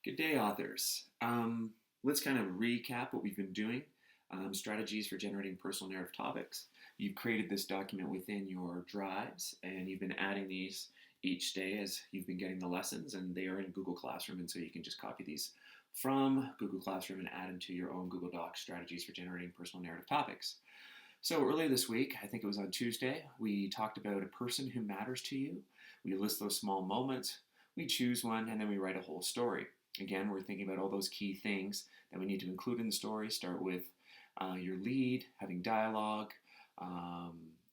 Good day, authors. Let's kind of recap what we've been doing. Strategies for generating personal narrative topics. You've created this document within your drives, and you've been adding these each day as you've been getting the lessons, and they are in Google Classroom, and so you can just copy these from Google Classroom and add them to your own Google Docs strategies for generating personal narrative topics. So earlier this week, I think it was on Tuesday, we talked about a person who matters to you. We list those small moments, we choose one, and then we write a whole story. Again, we're thinking about all those key things that we need to include in the story. Start with your lead, having dialogue,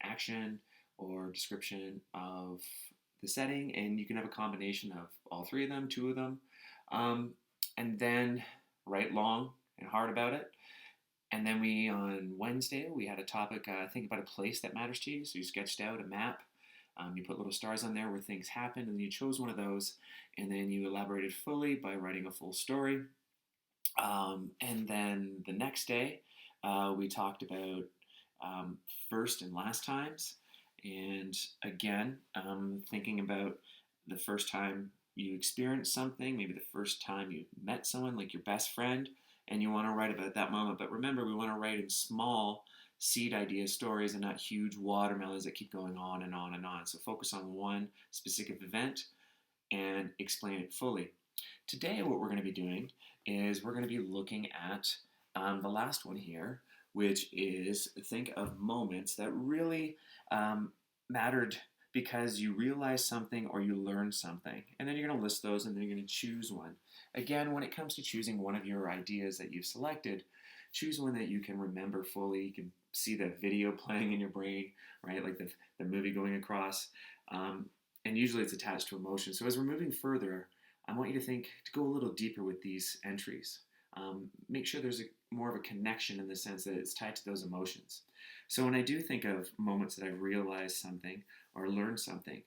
action, or description of the setting, and you can have a combination of all three of them, two of them, and then write long and hard about it. And then on Wednesday, we had a topic, think about a place that matters to you. So you sketched out a map. You put little stars on there where things happen, and then you chose one of those, and then you elaborated fully by writing a full story. And then the next day, we talked about first and last times. And again, thinking about the first time you experienced something, maybe the first time you met someone like your best friend, and you want to write about that moment. But remember, we want to write in small seed idea stories and not huge watermelons that keep going on and on and on. So focus on one specific event and explain it fully. Today, what we're going to be doing is we're going to be looking at the last one here, which is think of moments that really mattered because you realized something or you learned something. And then you're going to list those, and then you're going to choose one. Again, when it comes to choosing one of your ideas that you've selected, choose one that you can remember fully. You can see the video playing in your brain, right? Like the movie going across. And usually it's attached to emotion. So as we're moving further, I want you to go a little deeper with these entries. Make sure there's more of a connection in the sense that it's tied to those emotions. So when I do think of moments that I've realized something or learned something,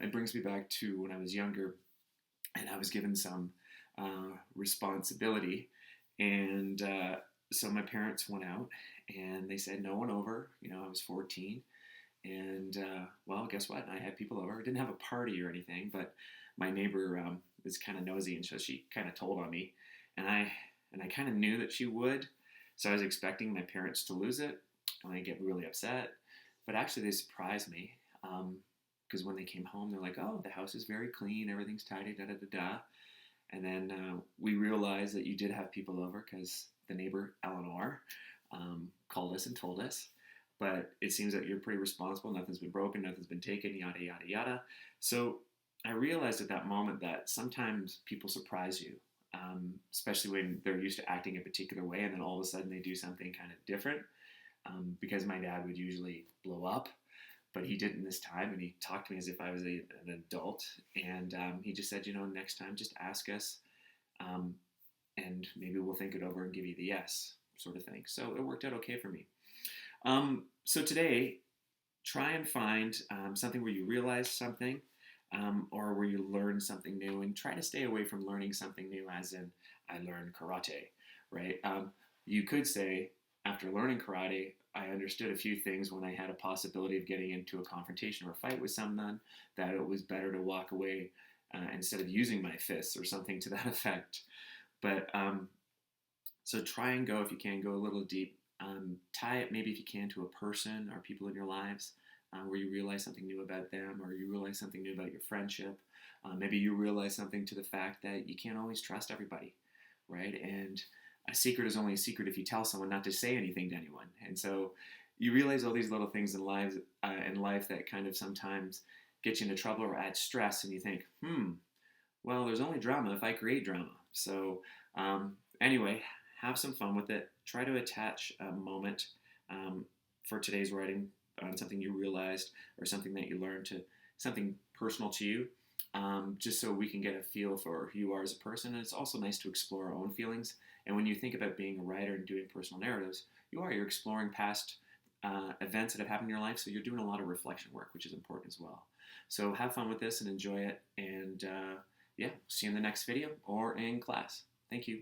it brings me back to when I was younger and I was given some responsibility. And so my parents went out and they said no one over. I was 14. And well, guess what? I had people over. I didn't have a party or anything, but my neighbor was kind of nosy, and so she kind of told on me. And I kind of knew that she would. So I was expecting my parents to lose it, and I get really upset. But actually, they surprised me because when they came home, they're like, "Oh, the house is very clean. Everything's tidy. Da da da da." And then we realized that you did have people over because the neighbor Eleanor called us and told us. But it seems that you're pretty responsible. Nothing's been broken. Nothing's been taken. Yada yada yada. So I realized at that moment that sometimes people surprise you, especially when they're used to acting a particular way, and then all of a sudden they do something kind of different. Because my dad would usually blow up, but he didn't this time, and he talked to me as if I was an adult, and he just said, next time just ask us, and maybe we'll think it over and give you the yes sort of thing. So it worked out okay for me. So today, try and find something where you realize something or where you learn something new, and try to stay away from learning something new as in I learned karate, right? You could say, after learning karate, I understood a few things when I had a possibility of getting into a confrontation or a fight with someone, that it was better to walk away instead of using my fists or something to that effect. But so try and go, if you can, go a little deep. Tie it, maybe if you can, to a person or people in your lives where you realize something new about them, or you realize something new about your friendship. Maybe you realize something to the fact that you can't always trust everybody, right? And a secret is only a secret if you tell someone not to say anything to anyone. And so you realize all these little things in life that kind of sometimes get you into trouble or add stress, and you think, well, there's only drama if I create drama. So anyway, have some fun with it. Try to attach a moment for today's writing on something you realized or something that you learned to something personal to you, just so we can get a feel for who you are as a person. And it's also nice to explore our own feelings. And when you think about being a writer and doing personal narratives, you're exploring past events that have happened in your life. So you're doing a lot of reflection work, which is important as well. So have fun with this and enjoy it. And yeah, see you in the next video or in class. Thank you.